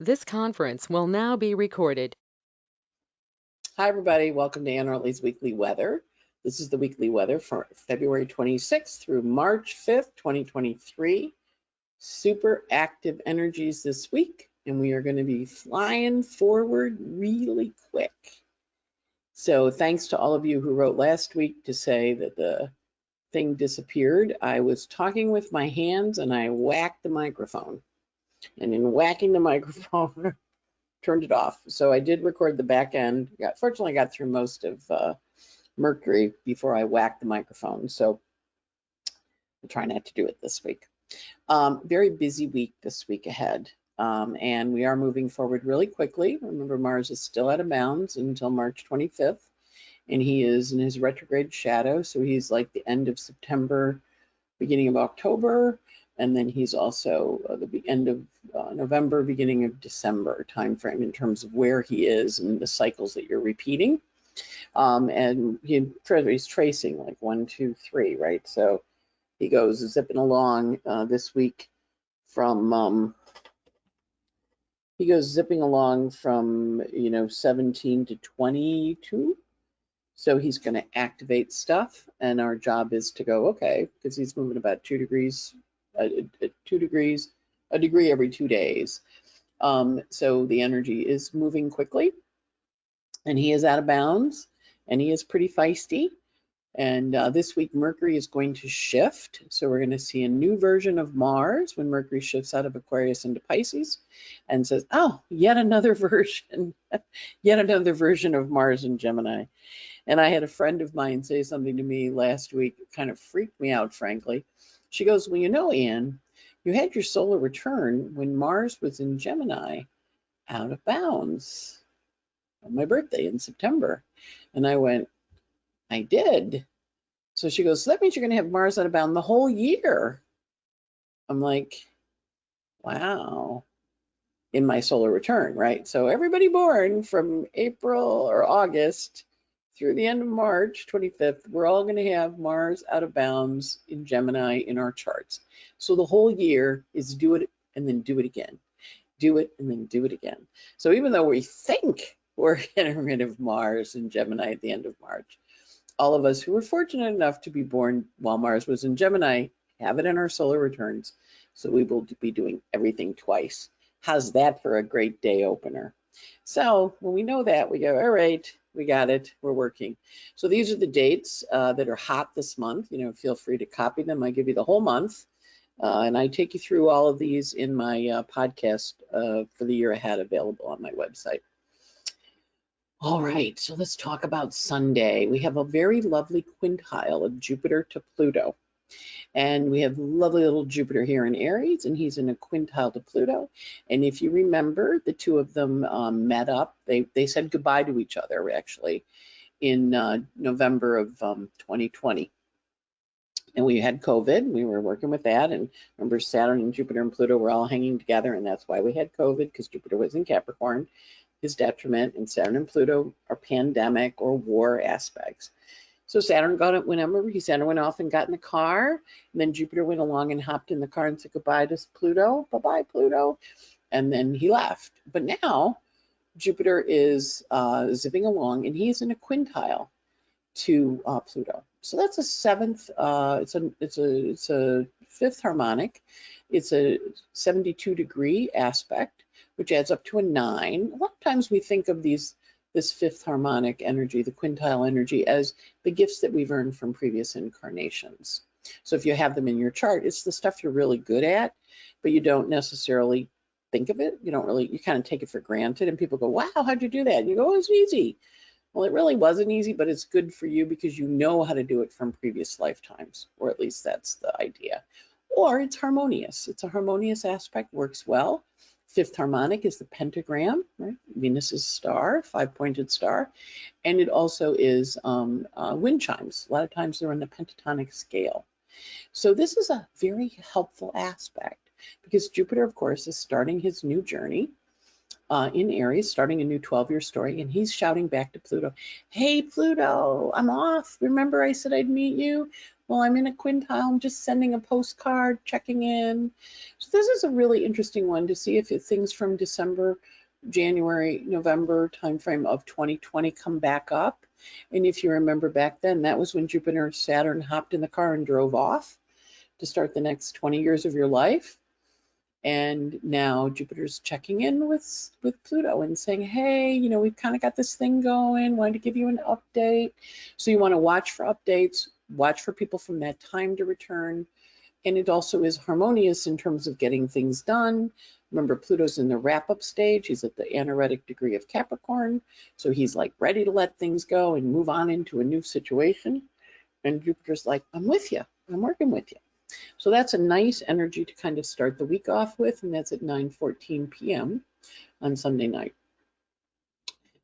This conference will now be recorded. Hi, everybody. Welcome to Ann Ortelee's Weekly Weather. This is the weekly weather for February 26th through March 5th, 2023. Super active energies this week, and we are going to be flying forward really quick. So thanks to all of you who wrote last week to say that the thing disappeared. I was talking with my hands and I whacked the microphone. And in whacking the microphone, turned it off. So I did record the back end. Fortunately, I got through most of Mercury before I whacked the microphone. So I'll try not to do it this week. Very busy week this week ahead. And we are moving forward really quickly. Remember, Mars is still out of bounds until March 25th. And he is in his retrograde shadow. So he's like the end of September, beginning of October. And then he's also the end of November, beginning of December timeframe in terms of where he is and the cycles that you're repeating. And he's tracing like 1, 2, 3, right? So he goes zipping along this week from he goes zipping along from 17 to 22. So he's going to activate stuff, and our job is to go, okay, because he's moving about 2 degrees, a degree every 2 days. So the energy is moving quickly, and he is out of bounds, and he is pretty feisty. And this week, Mercury is going to shift. So we're going to see a new version of Mars when Mercury shifts out of Aquarius into Pisces and says, oh, yet another version, yet another version of Mars in Gemini. And I had a friend of mine say something to me last week, it kind of freaked me out, frankly. She goes, well, Ann, you had your solar return when Mars was in Gemini out of bounds on my birthday in September. And I went, I did. So she goes, so that means you're going to have Mars out of bound the whole year. I'm like, wow, in my solar return, right? So everybody born from April or August through the end of March 25th, we're all going to have Mars out of bounds in Gemini in our charts. So the whole year is do it and then do it again. Do it and then do it again. So even though we think we're getting rid of Mars in Gemini at the end of March, all of us who were fortunate enough to be born while Mars was in Gemini have it in our solar returns. So we will be doing everything twice. How's that for a great day opener? So when we know that, we go, all right, we got it, we're working. So these are the dates that are hot this month. Feel free to copy them. I give you the whole month. And I take you through all of these in my podcast for the year ahead available on my website. All right, so let's talk about Sunday. We have a very lovely quintile of Jupiter to Pluto. And we have lovely little Jupiter here in Aries, and he's in a quintile to Pluto. And if you remember, the two of them met up. They said goodbye to each other, actually, in November of 2020. And we had COVID. We were working with that. And remember, Saturn and Jupiter and Pluto were all hanging together, and that's why we had COVID, because Jupiter was in Capricorn. His detriment, and Saturn and Pluto are pandemic or war aspects. So Saturn went off and got in the car, and then Jupiter went along and hopped in the car and said goodbye to Pluto. Bye-bye, Pluto. And then he left. But now Jupiter is zipping along, and he's in a quintile to Pluto. So that's a seventh. It's a fifth harmonic. It's a 72-degree aspect, which adds up to a 9. A lot of times we think of this fifth harmonic energy, the quintile energy, as the gifts that we've earned from previous incarnations. So if you have them in your chart, it's the stuff you're really good at, but you don't necessarily think of it. You kind of take it for granted, and people go, wow, how'd you do that? And you go, oh, it's easy. Well, it really wasn't easy, but it's good for you because you know how to do it from previous lifetimes, or at least that's the idea. Or it's harmonious. It's a harmonious aspect, works well. Fifth harmonic is the pentagram, right? Venus is a star, 5-pointed star. And it also is wind chimes. A lot of times they're on the pentatonic scale. So this is a very helpful aspect because Jupiter, of course, is starting his new journey in Aries, starting a new 12-year story, and he's shouting back to Pluto, hey, Pluto, I'm off. Remember I said I'd meet you? well, I'm in a quintile, I'm just sending a postcard, checking in. So this is a really interesting one to see if things from December, January, November timeframe of 2020 come back up. And if you remember back then, that was when Jupiter and Saturn hopped in the car and drove off to start the next 20 years of your life. And now Jupiter's checking in with Pluto and saying, hey, you know, we've kind of got this thing going, wanted to give you an update. So you want to watch for updates, watch for people from that time to return. And it also is harmonious in terms of getting things done. Remember, Pluto's in the wrap-up stage. He's at the anaretic degree of Capricorn. So he's like ready to let things go and move on into a new situation. And Jupiter's like, I'm with you. I'm working with you. So that's a nice energy to kind of start the week off with, and that's at 9:14 p.m. on Sunday night.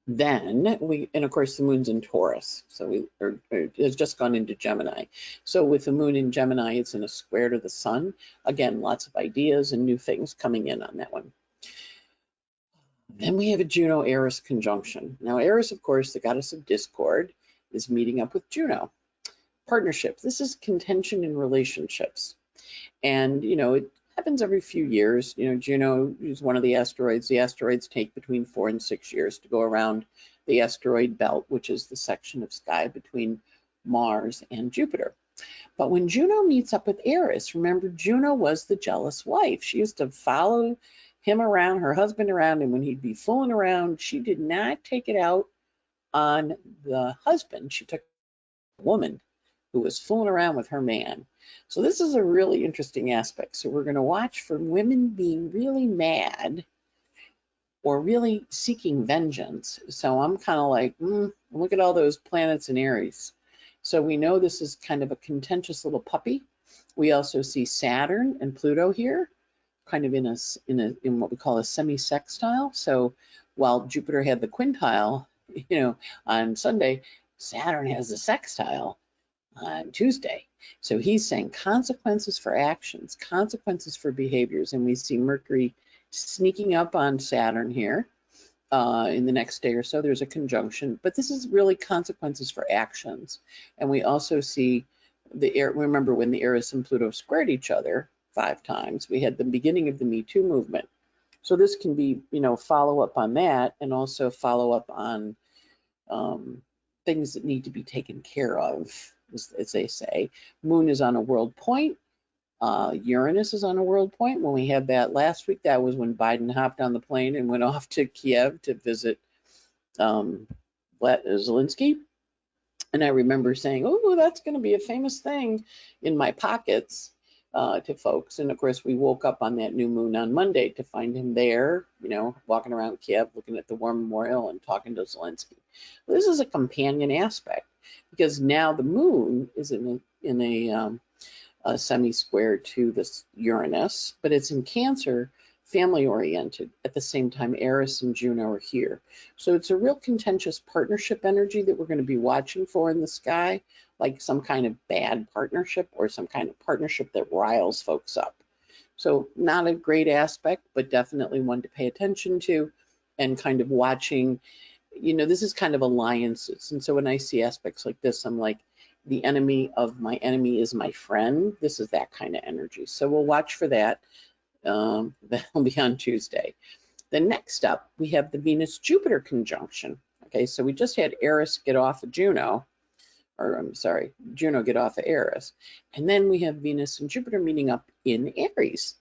Then and of course the moon's in Taurus, so it's just gone into Gemini. So with the moon in Gemini, it's in a square to the sun. Again, lots of ideas and new things coming in on that one. Then we have a Juno-Eris conjunction. Now Eris, of course, the goddess of discord, is meeting up with Juno. Partnership. This is contention in relationships. And, you know, it happens every few years. You know, Juno is one of the asteroids. The asteroids take between 4 and 6 years to go around the asteroid belt, which is the section of sky between Mars and Jupiter. But when Juno meets up with Eris, remember, Juno was the jealous wife. She used to follow him around, her husband around, and when he'd be fooling around, she did not take it out on the husband. She took a woman who was fooling around with her man. So this is a really interesting aspect. So we're going to watch for women being really mad or really seeking vengeance. So I'm kind of like, look at all those planets in Aries. So we know this is kind of a contentious little puppy. We also see Saturn and Pluto here, kind of in what we call a semi-sextile. So while Jupiter had the quintile, you know, on Sunday, Saturn has the sextile on Tuesday. So he's saying consequences for actions, consequences for behaviors. And we see Mercury sneaking up on Saturn here in the next day or so. There's a conjunction, but this is really consequences for actions. And we also see remember when the Eris and Pluto squared each other 5 times, we had the beginning of the Me Too movement. So this can be, you know, follow up on that and also follow up on things that need to be taken care of, as they say. Moon is on a world point. Uranus is on a world point. When we had that last week, that was when Biden hopped on the plane and went off to Kiev to visit Zelensky. And I remember saying, oh, that's going to be a famous thing in my pockets to folks. And of course, we woke up on that new moon on Monday to find him there, you know, walking around Kiev, looking at the War Memorial and talking to Zelensky. Well, this is a companion aspect because now the moon is in a semi-square to this Uranus, but it's in Cancer, family-oriented. At the same time, Eris and Juno are here. So it's a real contentious partnership energy that we're going to be watching for in the sky, like some kind of bad partnership or some kind of partnership that riles folks up. So not a great aspect, but definitely one to pay attention to and kind of watching. You know, this is kind of alliances. And so when I see aspects like this, I'm like, the enemy of my enemy is my friend. This is that kind of energy. So we'll watch for that. That'll be on Tuesday. Then next up, we have the Venus-Jupiter conjunction. Okay, so we just had Eris get off of Juno, or I'm sorry, Juno get off of Eris. And then we have Venus and Jupiter meeting up in Aries.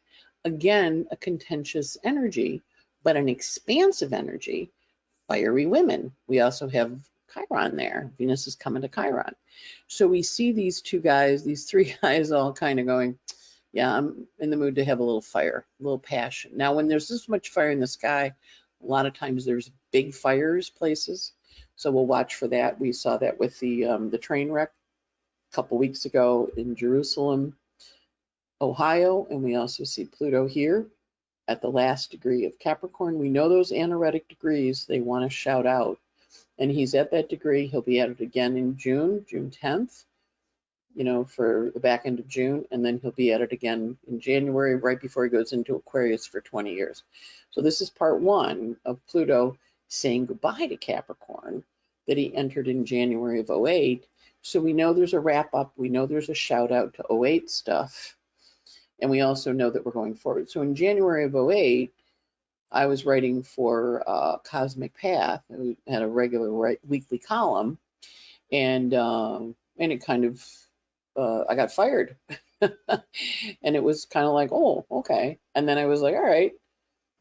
Again, a contentious energy, but an expansive energy, fiery women. We also have Chiron there. Venus is coming to Chiron. So we see these 2 guys, these 3 guys all kind of going, yeah, I'm in the mood to have a little fire, a little passion. Now, when there's this much fire in the sky, a lot of times there's big fires places. So we'll watch for that. We saw that with the train wreck a couple weeks ago in Jerusalem, Ohio. And we also see Pluto here at the last degree of Capricorn. We know those anaretic degrees, they want to shout out. And he's at that degree. He'll be at it again in June 10th. You know, for the back end of June, and then he'll be at it again in January, right before he goes into Aquarius for 20 years. So this is part 1 of Pluto saying goodbye to Capricorn that he entered in January of 08 So we know there's a wrap up. We know there's a shout out to '08 stuff. And we also know that we're going forward. So in January of '08, I was writing for Cosmic Path. We had a regular weekly column, and it kind of I got fired, and it was kind of like, oh, okay. And then I was like, all right,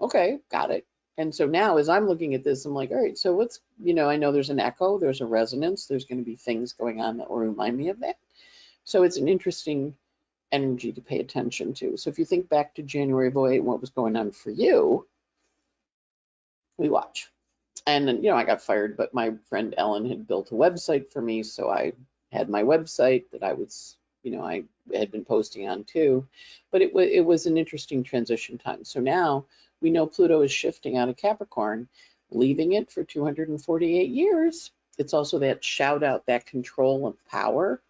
okay, got it. And so now, as I'm looking at this, I'm like, all right, so what's, I know there's an echo, there's a resonance, there's going to be things going on that will remind me of that. So it's an interesting energy to pay attention to. So if you think back to January of '08, what was going on for you, we watch. And then, I got fired, but my friend Ellen had built a website for me. So I had my website that I was, I had been posting on too. But it was an interesting transition time. So now we know Pluto is shifting out of Capricorn, leaving it for 248 years. It's also that shout out, that control of power.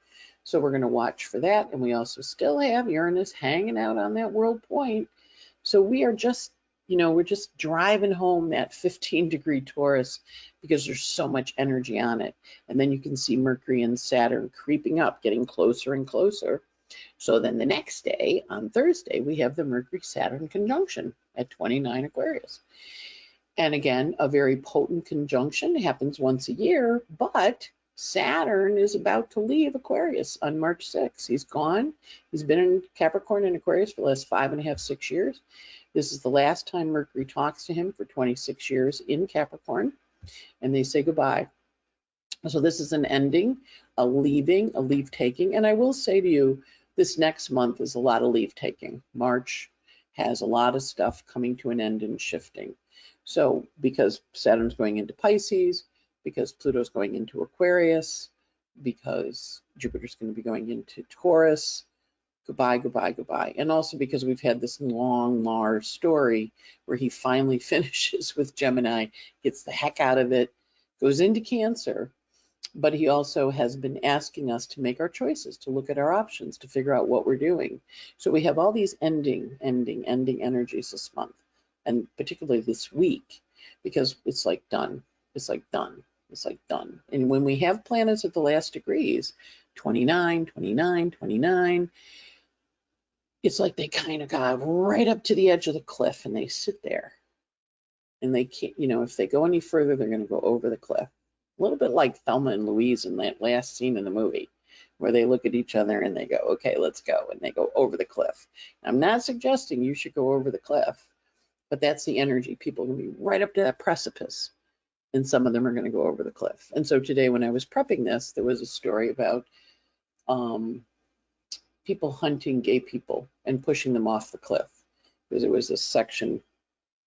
So we're going to watch for that. And we also still have Uranus hanging out on that world point. So we are just, we're just driving home that 15-degree Taurus because there's so much energy on it. And then you can see Mercury and Saturn creeping up, getting closer and closer. So then the next day, on Thursday, we have the Mercury-Saturn conjunction at 29 Aquarius. And again, a very potent conjunction. It happens once a year, but Saturn is about to leave Aquarius on March 6th. He's gone. He's been in Capricorn and Aquarius for the last 5.5, 6 years. This is the last time Mercury talks to him for 26 years in Capricorn, and they say goodbye. So this is an ending, a leaving, a leave taking. And I will say to you, this next month is a lot of leave taking. March has a lot of stuff coming to an end and shifting. So because Saturn's going into Pisces, because Pluto's going into Aquarius, because Jupiter's going to be going into Taurus, goodbye, goodbye, goodbye. And also because we've had this long Mars story where he finally finishes with Gemini, gets the heck out of it, goes into Cancer, but he also has been asking us to make our choices, to look at our options, to figure out what we're doing. So we have all these ending energies this month, and particularly this week, because it's like done. It's like done. It's like done. And when we have planets at the last degrees, 29, 29, 29, it's like they kind of got right up to the edge of the cliff and they sit there. And they can't, if they go any further, they're going to go over the cliff. A little bit like Thelma and Louise in that last scene in the movie, where they look at each other and they go, okay, let's go. And they go over the cliff. I'm not suggesting you should go over the cliff, but that's the energy. People are going to be right up to that precipice, and some of them are going to go over the cliff. And so today, when I was prepping this, there was a story about people hunting gay people and pushing them off the cliff, because there was this section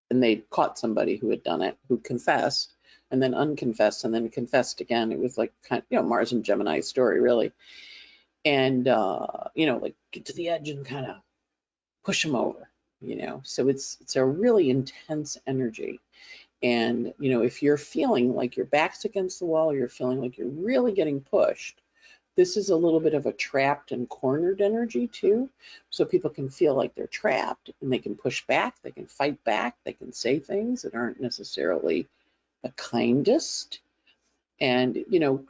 and they caught somebody who had done it, who confessed and then unconfessed and then confessed again. It was like kind of, Mars and Gemini story, really. And like get to the edge and kind of push them over, so it's a really intense energy. And if you're feeling like your back's against the wall, you're feeling like you're really getting pushed, this is a little bit of a trapped and cornered energy too. So people can feel like they're trapped and they can push back, they can fight back, they can say things that aren't necessarily the kindest. And,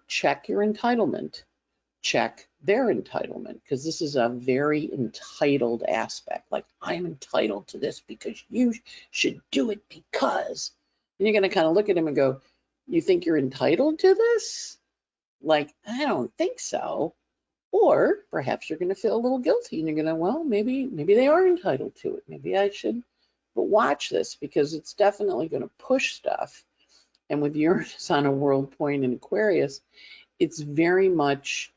check your entitlement, check their entitlement, because this is a very entitled aspect. Like, I'm entitled to this because you should do it because. And you're going to kind of look at him and go, you think you're entitled to this? Like, I don't think so. Or perhaps you're going to feel a little guilty and you're going to, well, maybe they are entitled to it. Maybe I should. But watch this, because it's definitely going to push stuff. And with Uranus on a world point in Aquarius, it's very much,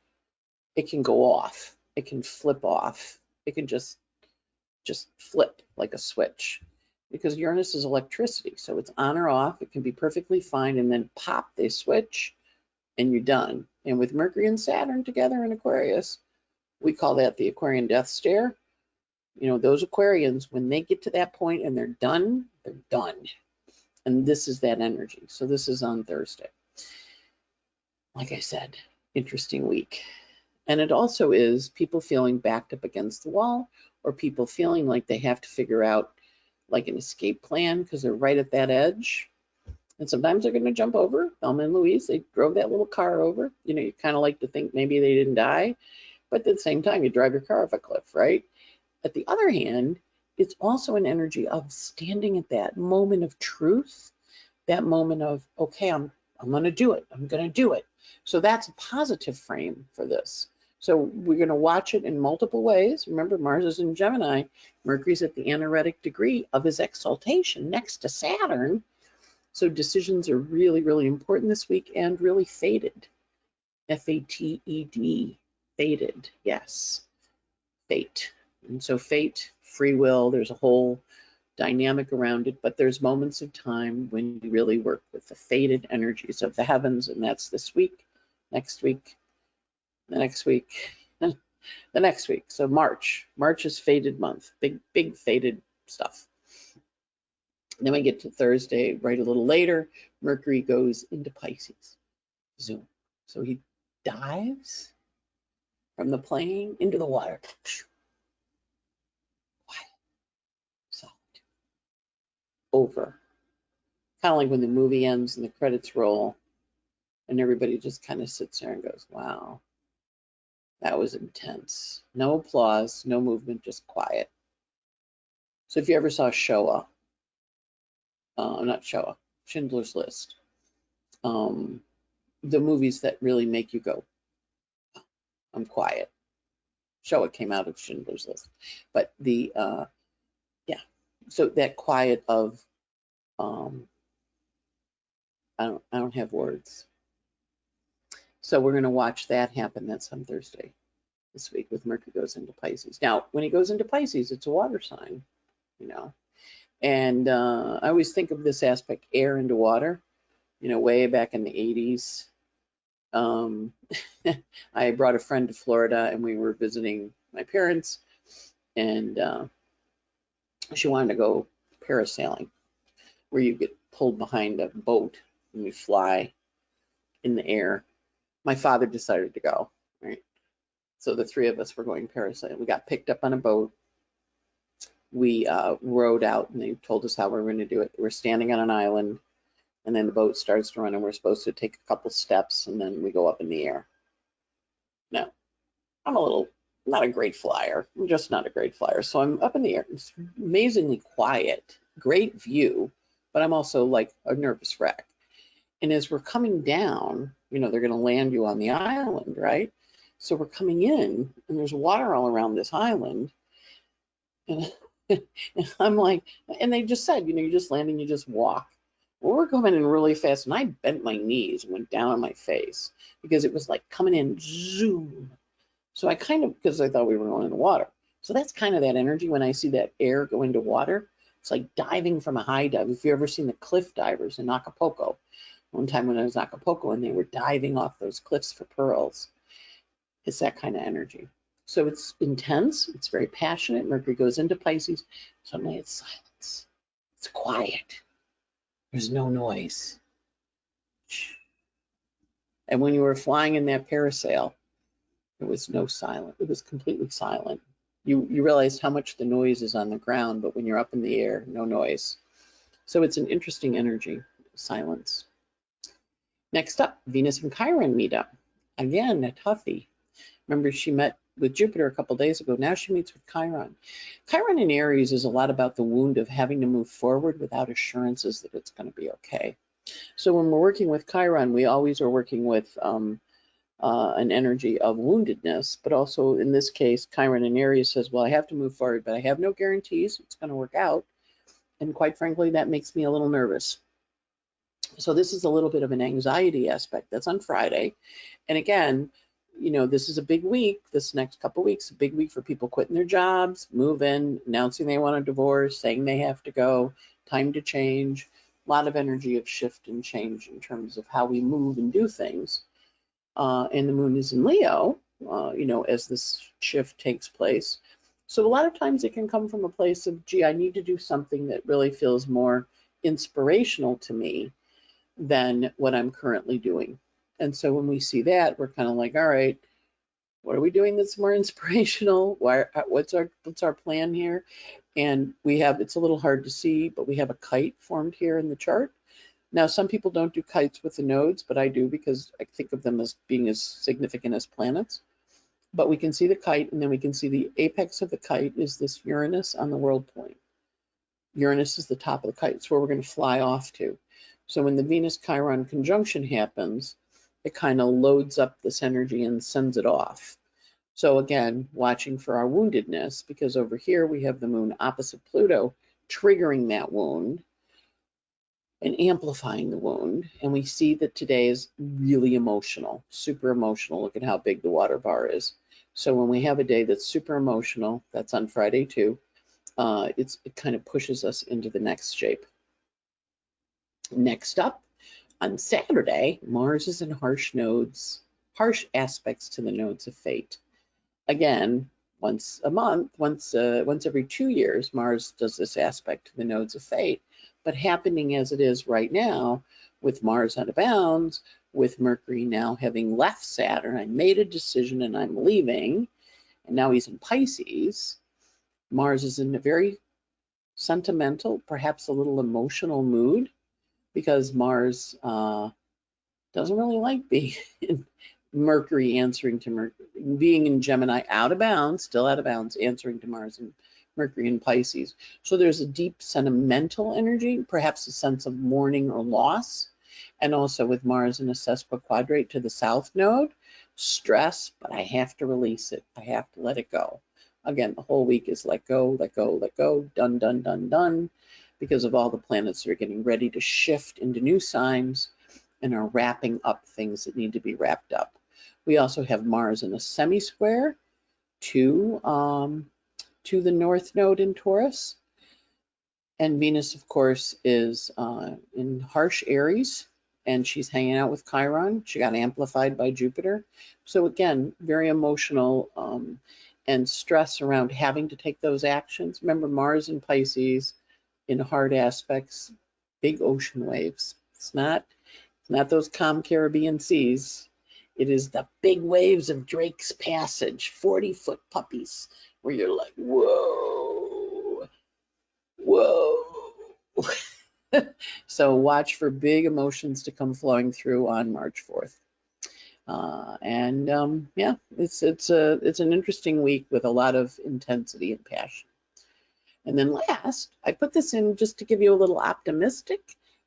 it can go off. It can flip off. It can just flip like a switch, because Uranus is electricity. So it's on or off. It can be perfectly fine. And then pop, they switch. And you're done. And with Mercury and Saturn together in Aquarius, we call that the Aquarian death stare. Those Aquarians, when they get to that point and they're done, they're done. And this is that energy. So this is on Thursday. Like I said, interesting week. And it also is people feeling backed up against the wall, or people feeling like they have to figure out like an escape plan because they're right at that edge. And sometimes they're going to jump over. Thelma and Louise, they drove that little car over. You know, you kind of like to think maybe they didn't die, but at the same time, you drive your car off a cliff, right? At the other hand, it's also an energy of standing at that moment of truth, that moment of, okay, I'm going to do it. I'm going to do it. So that's a positive frame for this. So we're going to watch it in multiple ways. Remember, Mars is in Gemini. Mercury's at the anaretic degree of his exaltation next to Saturn. So decisions are really, really important this week and really fated. F-A-T-E-D, fated, yes, fate. And so fate, free will, there's a whole dynamic around it, but there's moments of time when you really work with the fated energies of the heavens, and that's this week, next week, the next week, the next week. So March is fated month, big fated stuff. And then we get to Thursday, right a little later, Mercury goes into Pisces, zoom. So he dives from the plane into the water. Quiet, solid, over. Kind of like when the movie ends and the credits roll and everybody just kind of sits there and goes, wow, that was intense. No applause, no movement, just quiet. So if you ever saw Shoah, not Shoah, Schindler's List, the movies that really make you go, I'm quiet. Shoah came out of Schindler's List, but the yeah, so that quiet of I don't have words. So we're going to watch that happen. That's on Thursday this week with Mercury goes into Pisces. Now, when he goes into Pisces, it's a water sign, you know. And I always think of this aspect, air into water, you know, way back in the 80s. I brought a friend to Florida and we were visiting my parents, and she wanted to go parasailing, where you get pulled behind a boat and you fly in the air. My father decided to go, right? So the three of us were going parasailing. We got picked up on a boat. We rowed out and they told us how we were going to do it. We're standing on an island and then the boat starts to run and we're supposed to take a couple steps and then we go up in the air. Now, I'm not a great flyer. I'm just not a great flyer. So I'm up in the air. It's amazingly quiet, great view, but I'm also like a nervous wreck. And as we're coming down, you know, they're going to land you on the island, right? So we're coming in and there's water all around this island. And, and I'm like, and they just said, you know, you just land and you just walk. Well, we're coming in really fast and I bent my knees and went down on my face because it was like coming in zoom. So I kind of, because I thought we were going in the water. So that's kind of that energy when I see that air go into water. It's like diving from a high dive. If you've ever seen the cliff divers in Acapulco, one time when I was in Acapulco and they were diving off those cliffs for pearls, it's that kind of energy. So it's intense, it's very passionate. Mercury goes into Pisces, suddenly it's silence. It's quiet. There's no noise. And when you were flying in that parasail, there was no silence. It was completely silent. You realized how much the noise is on the ground, but when you're up in the air, no noise. So it's an interesting energy, silence. Next up, Venus and Chiron meet up. Again, a toughie. Remember, she met with Jupiter a couple days ago. Now she meets with Chiron. Chiron in Aries is a lot about the wound of having to move forward without assurances that it's going to be okay. So when we're working with Chiron, we always are working with an energy of woundedness, but also in this case, Chiron in Aries says, well, I have to move forward, but I have no guarantees it's going to work out. And quite frankly, that makes me a little nervous. So this is a little bit of an anxiety aspect. That's on Friday. And again, you know, this is a big week, this next couple of weeks, a big week for people quitting their jobs, moving, announcing they want a divorce, saying they have to go, time to change, a lot of energy of shift and change in terms of how we move and do things. And the moon is in Leo, you know, as this shift takes place. So a lot of times it can come from a place of, gee, I need to do something that really feels more inspirational to me than what I'm currently doing. And so when we see that, we're kind of like, all right, what are we doing that's more inspirational? What's our plan here? And we have, it's a little hard to see, but we have a kite formed here in the chart, Now, some people don't do kites with the nodes, but I do because I think of them as being as significant as planets. But we can see the kite, and then we can see the apex of the kite is this Uranus on the world point. Uranus is the top of the kite. It's where we're going to fly off to. So when the Venus-Chiron conjunction happens, it kind of loads up this energy and sends it off. So again, watching for our woundedness, because over here we have the moon opposite Pluto, triggering that wound and amplifying the wound. And we see that today is really emotional, super emotional. Look at how big the water bar is. So when we have a day that's super emotional, that's on Friday too, it kind of pushes us into the next shape. Next up, on Saturday, Mars is in harsh aspects to the nodes of fate. Again, once a month, once every 2 years, Mars does this aspect to the nodes of fate. But happening as it is right now, with Mars out of bounds, with Mercury now having left Saturn, I made a decision and I'm leaving, and now he's in Pisces. Mars is in a very sentimental, perhaps a little emotional mood, because Mars doesn't really like being in Mercury answering to Mercury, being in Gemini out of bounds, still out of bounds, answering to Mars and Mercury in Pisces. So there's a deep sentimental energy, perhaps a sense of mourning or loss. And also with Mars in a sesquiquadrate to the south node, stress, but I have to release it. I have to let it go. Again, the whole week is let go, let go, let go, done, done, done, done, because of all the planets that are getting ready to shift into new signs and are wrapping up things that need to be wrapped up. We also have Mars in a semi-square to the north node in Taurus. And Venus, of course, is in harsh Aries, and she's hanging out with Chiron. She got amplified by Jupiter. So again, very emotional and stress around having to take those actions. Remember, Mars in Pisces in hard aspects, big ocean waves. It's not those calm Caribbean seas. It is the big waves of Drake's Passage, 40-foot puppies, where you're like, whoa, whoa. So watch for big emotions to come flowing through on March 4th. Yeah, it's an interesting week with a lot of intensity and passion. And then last, I put this in just to give you a little optimistic.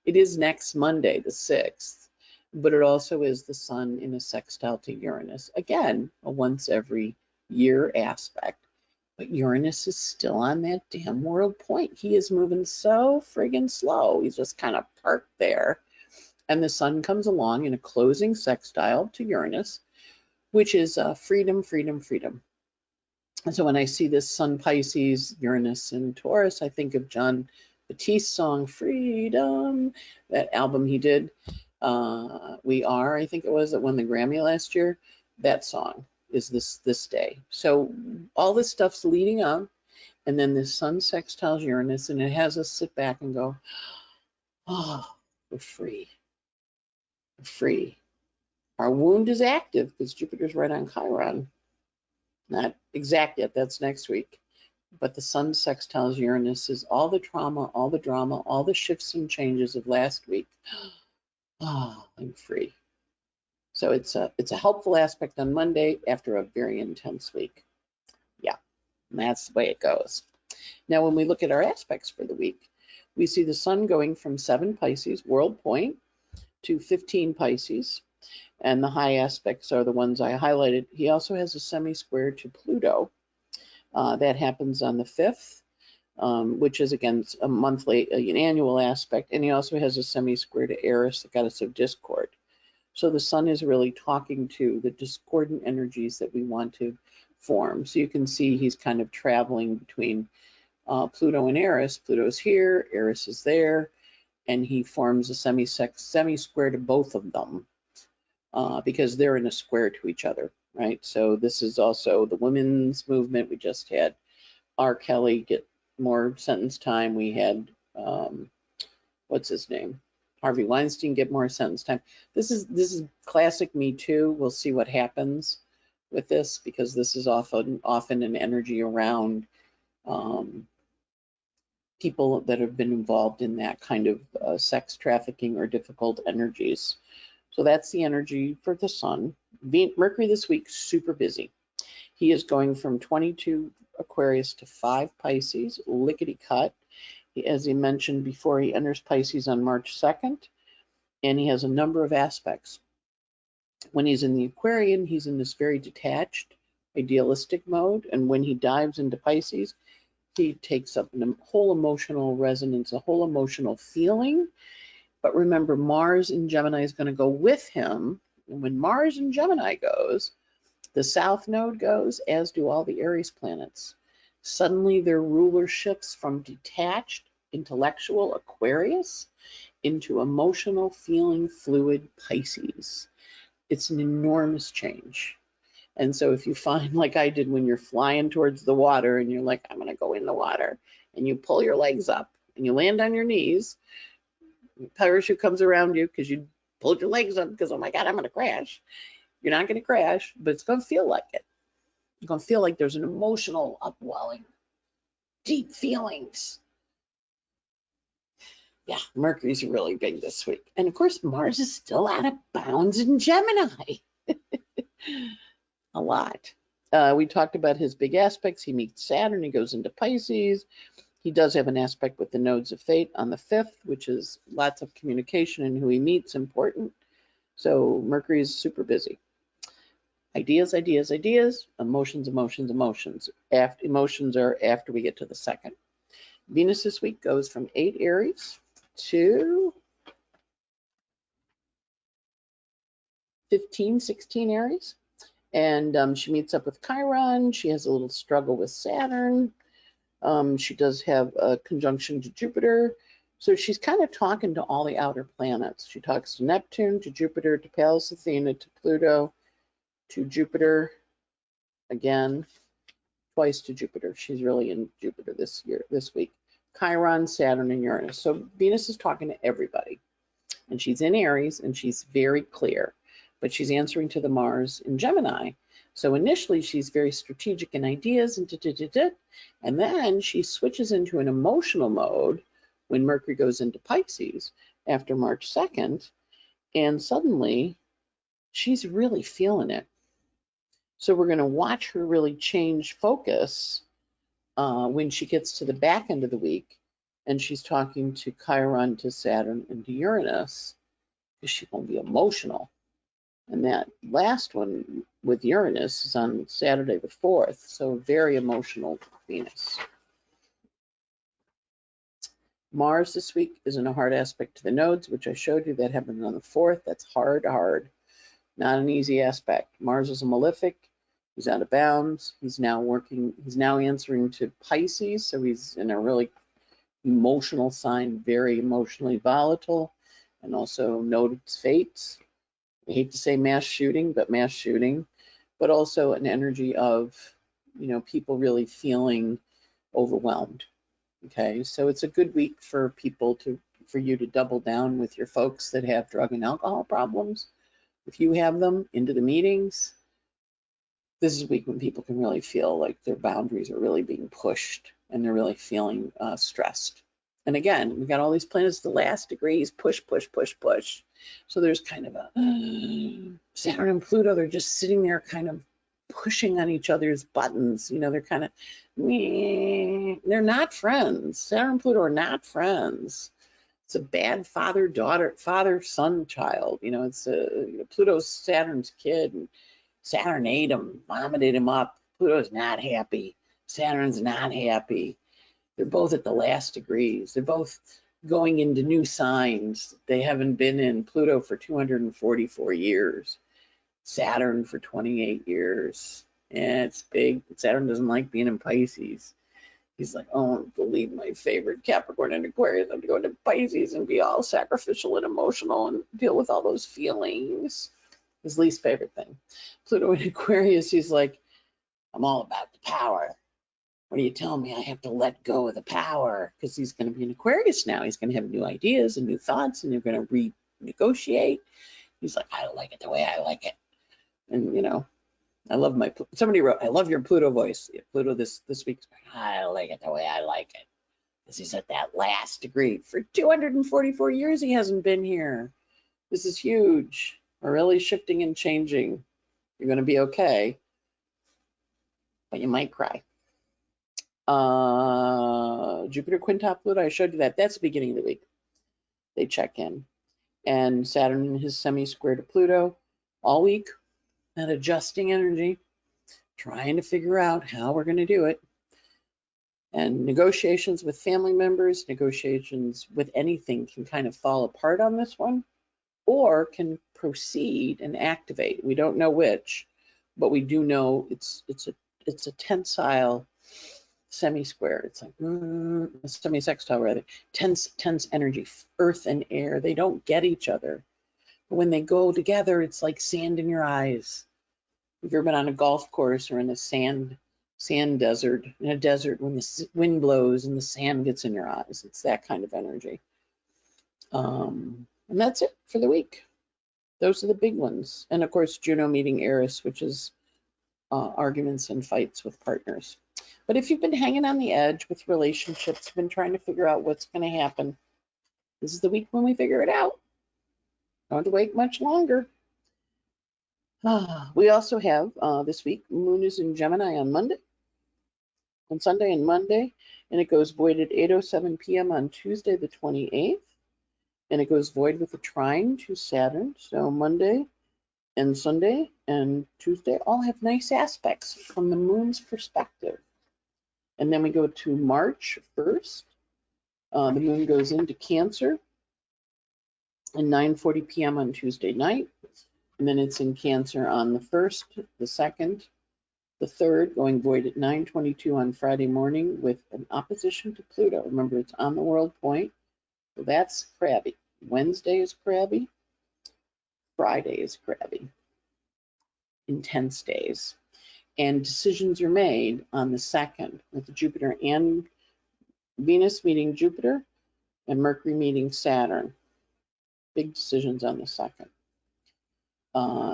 It is next Monday, the 6th, but it also is the sun in a sextile to Uranus. Again, a once every year aspect, but Uranus is still on that damn world point. He is moving so friggin' slow. He's just kind of parked there. And the sun comes along in a closing sextile to Uranus, which is freedom, freedom, freedom. And so when I see this Sun Pisces, Uranus, and Taurus, I think of John Batiste's song, Freedom, that album he did, We Are, I think it was, that won the Grammy last year. That song is this day. So all this stuff's leading up, and then this Sun sextiles Uranus, and it has us sit back and go, oh, we're free. We're free. Our wound is active because Jupiter's right on Chiron. Not exact yet, that's next week. But the Sun sextiles Uranus is all the trauma, all the drama, all the shifts and changes of last week. Ah, I'm free. So it's a helpful aspect on Monday after a very intense week. Yeah, and that's the way it goes. Now, when we look at our aspects for the week, we see the Sun going from 7 Pisces, world point, to 15 Pisces. And the high aspects are the ones I highlighted. He also has a semi-square to Pluto. That happens on the 5th, which is, again, a monthly, an annual aspect. And he also has a semi-square to Aries, the goddess of discord. So the sun is really talking to the discordant energies that we want to form. So you can see he's kind of traveling between Pluto and Aries. Pluto's here, Aries is there, and he forms a semi-square to both of them. Because they're in a square to each other, right? So this is also the women's movement. We just had R. Kelly get more sentence time. We had, what's his name? Harvey Weinstein get more sentence time. This is classic Me Too. We'll see what happens with this, because this is often an energy around people that have been involved in that kind of sex trafficking or difficult energies. So that's the energy for the sun. Mercury this week, super busy. He is going from 22 Aquarius to 5 Pisces, lickety cut. As he mentioned before, he enters Pisces on March 2nd, and he has a number of aspects. When he's in the Aquarian, he's in this very detached, idealistic mode, and when he dives into Pisces, he takes up a whole emotional resonance, a whole emotional feeling. But remember, Mars in Gemini is going to go with him. And when Mars in Gemini goes, the South Node goes, as do all the Aries planets. Suddenly their ruler shifts from detached, intellectual Aquarius into emotional, feeling, fluid Pisces. It's an enormous change. And so if you find, like I did, when you're flying towards the water and you're like, I'm going to go in the water, and you pull your legs up and you land on your knees, parachute comes around you because you pulled your legs up because, oh my God, I'm going to crash. You're not going to crash, but it's going to feel like it. You're going to feel like there's an emotional upwelling, deep feelings. Yeah, Mercury's really big this week. And of course, Mars is still out of bounds in Gemini. A lot. We talked about his big aspects. He meets Saturn, he goes into Pisces. He does have an aspect with the nodes of fate on the 5th, which is lots of communication, and who he meets important. So Mercury is super busy. Ideas, ideas, ideas, emotions, emotions, emotions. Emotions are after we get to the 2nd. Venus this week goes from 8 Aries to 15, 16 Aries. And she meets up with Chiron. She has a little struggle with Saturn. She does have a conjunction to Jupiter. So she's kind of talking to all the outer planets. She talks to Neptune, to Jupiter, to Pallas Athena, to Pluto, to Jupiter again, twice to Jupiter. She's really in Jupiter this week. Chiron, Saturn, and Uranus. So Venus is talking to everybody. And she's in Aries, and she's very clear. But she's answering to the Mars in Gemini. So initially, she's very strategic in ideas, and then she switches into an emotional mode when Mercury goes into Pisces after March 2nd, and suddenly she's really feeling it. So we're going to watch her really change focus when she gets to the back end of the week, and she's talking to Chiron, to Saturn, and to Uranus, because she's going to be emotional. And that last one with Uranus is on Saturday the 4th, so very emotional Venus. Mars this week is in a hard aspect to the nodes, which I showed you. That happened on the 4th. That's hard. Not an easy aspect. Mars is a malefic. He's out of bounds. He's now answering to Pisces, so he's in a really emotional sign, very emotionally volatile, and also noted fates. I hate to say mass shooting, but also an energy of, people really feeling overwhelmed. Okay, so it's a good week for you to double down with your folks that have drug and alcohol problems. If you have them, into the meetings. This is a week when people can really feel like their boundaries are really being pushed and they're really feeling stressed. And again, we got all these planets, the last degrees, push, push, push, push. So there's kind of a Saturn and Pluto, they're just sitting there kind of pushing on each other's buttons. They're kind of, they're not friends. Saturn and Pluto are not friends. It's a bad father-son child. It's Pluto's Saturn's kid, and Saturn ate him, vomited him up. Pluto's not happy. Saturn's not happy. They're both at the last degrees. They're both going into new signs. They haven't been in Pluto for 244 years. Saturn for 28 years. Yeah, it's big. Saturn doesn't like being in Pisces. He's like, oh, I don't believe my favorite Capricorn and Aquarius. I'm going to Pisces and be all sacrificial and emotional and deal with all those feelings. His least favorite thing. Pluto in Aquarius, he's like, I'm all about the power. What are you telling me? I have to let go of the power, because he's going to be in Aquarius now. He's going to have new ideas and new thoughts, and they're going to renegotiate. He's like, I don't like it the way I like it. And, I love somebody wrote, I love your Pluto voice. Yeah, Pluto this week, I like it the way I like it. because he's at that last degree. For 244 years, he hasn't been here. This is huge. We're really shifting and changing. You're going to be okay, but you might cry. Jupiter quintop Pluto, I showed you that. That's the beginning of the week. They check in. And Saturn in his semi-square to Pluto all week. That adjusting energy, trying to figure out how we're going to do it. And negotiations with family members, negotiations with anything can kind of fall apart on this one, or can proceed and activate. We don't know which, but we do know it's a tensile semi-square. It's like a semi-sextile rather. Tense energy, earth and air. They don't get each other. But when they go together, it's like sand in your eyes. If you've ever been on a golf course or in a sand desert, in a desert, when the wind blows and the sand gets in your eyes, it's that kind of energy. And that's it for the week. Those are the big ones. And of course, Juno meeting Aries, which is arguments and fights with partners. But if you've been hanging on the edge with relationships, been trying to figure out what's going to happen, this is the week when we figure it out. Don't have to wait much longer. We also have this week, Moon is in Gemini on Sunday and Monday, and it goes void at 8:07 p.m. on Tuesday the 28th, and it goes void with a trine to Saturn. So Monday and Sunday and Tuesday all have nice aspects from the Moon's perspective. And then we go to March 1st. The Moon goes into Cancer at 9:40 p.m. on Tuesday night. And then it's in Cancer on the 1st, the 2nd, the 3rd, going void at 9:22 on Friday morning with an opposition to Pluto. Remember, it's on the world point, so that's crabby. Wednesday is crabby. Friday is crabby. Intense days. And decisions are made on the 2nd with Jupiter and Venus meeting Jupiter and Mercury meeting Saturn. Big decisions on the 2nd.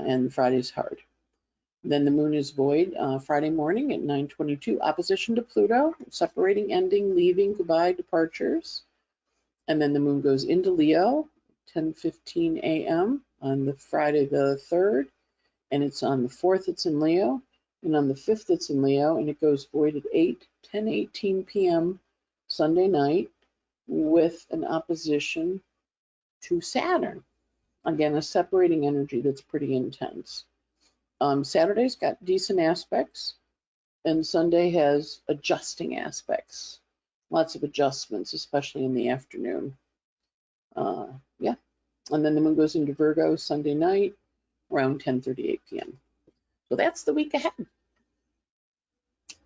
And Friday's hard. Then the Moon is void Friday morning at 9:22, opposition to Pluto, separating, ending, leaving, goodbye, departures. And then the Moon goes into Leo, 10:15 a.m. on the Friday the 3rd, and it's on the 4th it's in Leo, and on the 5th it's in Leo, and it goes void at 10:18 p.m. Sunday night with an opposition to Saturn. Again, a separating energy that's pretty intense. Saturday's got decent aspects, and Sunday has adjusting aspects. Lots of adjustments, especially in the afternoon. Yeah, and then the Moon goes into Virgo Sunday night around 10:38 p.m. So that's the week ahead.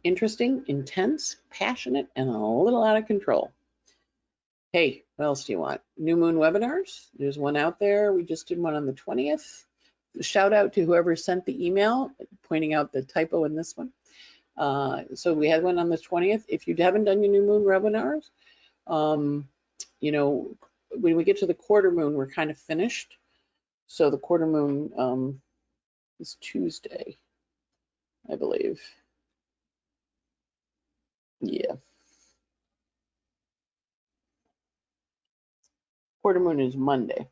Interesting, intense, passionate, and a little out of control. Hey, what else do you want? New Moon webinars. There's one out there. We just did one on the 20th. Shout out to whoever sent the email pointing out the typo in this one. So we had one on the 20th. If you haven't done your New Moon webinars, you know, when we get to the quarter moon, we're kind of finished. So the quarter moon is Tuesday, I believe. Yeah. Quarter moon is Monday.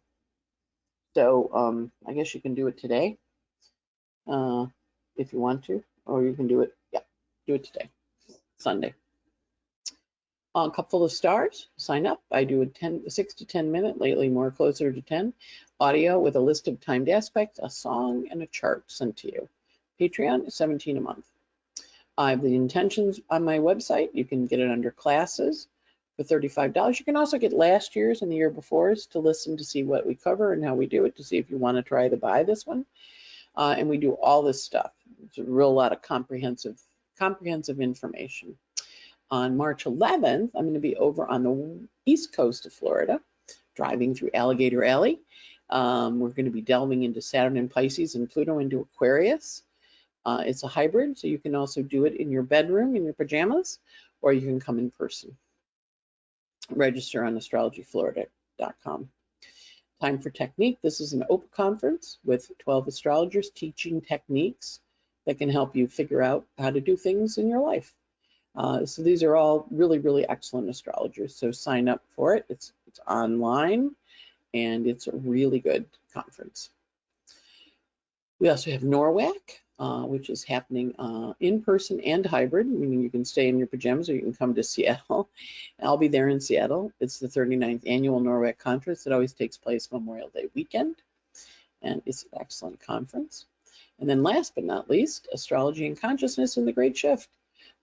So I guess you can do it today if you want to, or you can do it, yeah, do it today, Sunday. A couple of stars, sign up. I do a 6 to 10 minute, lately more closer to 10, audio with a list of timed aspects, a song, and a chart sent to you. Patreon is $17 a month. I have the intentions on my website. You can get it under classes for $35. You can also get last year's and the year before's to listen to see what we cover and how we do it, to see if you want to try to buy this one. And we do all this stuff. It's a real lot of comprehensive information. On March 11th, I'm going to be over on the east coast of Florida, driving through Alligator Alley. We're going to be delving into Saturn and Pisces and Pluto into Aquarius. It's a hybrid, so you can also do it in your bedroom, in your pajamas, or you can come in person. Register on astrologyflorida.com. Time for technique. This is an open conference with 12 astrologers teaching techniques that can help you figure out how to do things in your life. So these are all really, really excellent astrologers. So sign up for it. It's online, and it's a really good conference. We also have NORWAC, which is happening in person and hybrid, meaning you can stay in your pajamas or you can come to Seattle. I'll be there in Seattle. It's the 39th annual NORWAC conference. It always takes place Memorial Day weekend, and it's an excellent conference. And then last but not least, Astrology and Consciousness in the Great Shift.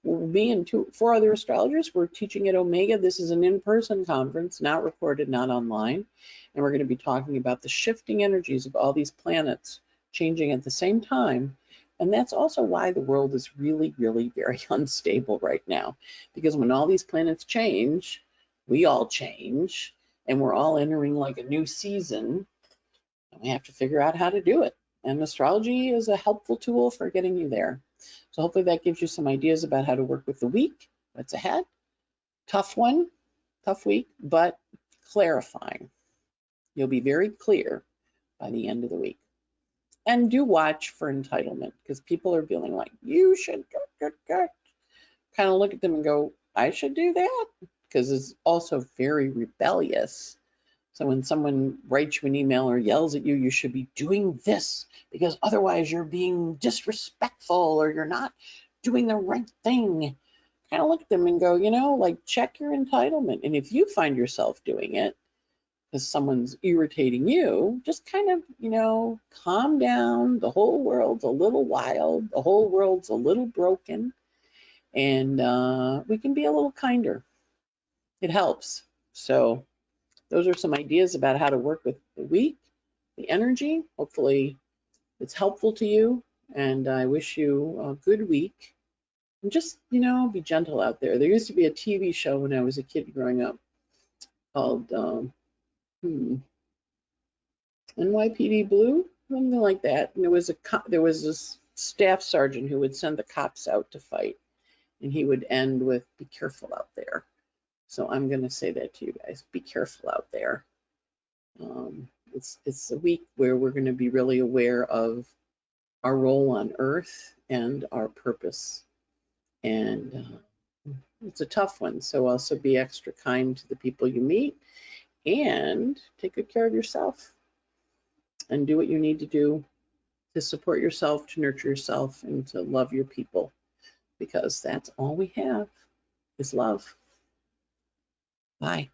Me and 4 other astrologers, we're teaching at Omega. This is an in-person conference, not recorded, not online. And we're going to be talking about the shifting energies of all these planets changing at the same time. And that's also why the world is really, really very unstable right now. Because when all these planets change, we all change, and we're all entering like a new season. And we have to figure out how to do it. And astrology is a helpful tool for getting you there. So hopefully that gives you some ideas about how to work with the week, what's ahead. Tough one, tough week, but clarifying. You'll be very clear by the end of the week. And do watch for entitlement, because people are feeling like, you should kind of look at them and go, I should do that, because it's also very rebellious. So when someone writes you an email or yells at you, you should be doing this, because otherwise you're being disrespectful or you're not doing the right thing. Kind of look at them and go, like, check your entitlement. And if you find yourself doing it because someone's irritating you, just kind of, calm down. The whole world's a little wild. The whole world's a little broken. And we can be a little kinder. It helps. So those are some ideas about how to work with the week, the energy. Hopefully it's helpful to you, and I wish you a good week. And just, be gentle out there. There used to be a TV show when I was a kid growing up called NYPD Blue, something like that. And there was this staff sergeant who would send the cops out to fight, and he would end with, "Be careful out there." So I'm going to say that to you guys. Be careful out there. It's a week where we're going to be really aware of our role on Earth and our purpose. And it's a tough one. So also be extra kind to the people you meet, and take good care of yourself and do what you need to do to support yourself, to nurture yourself, and to love your people, because that's all we have is love. Bye.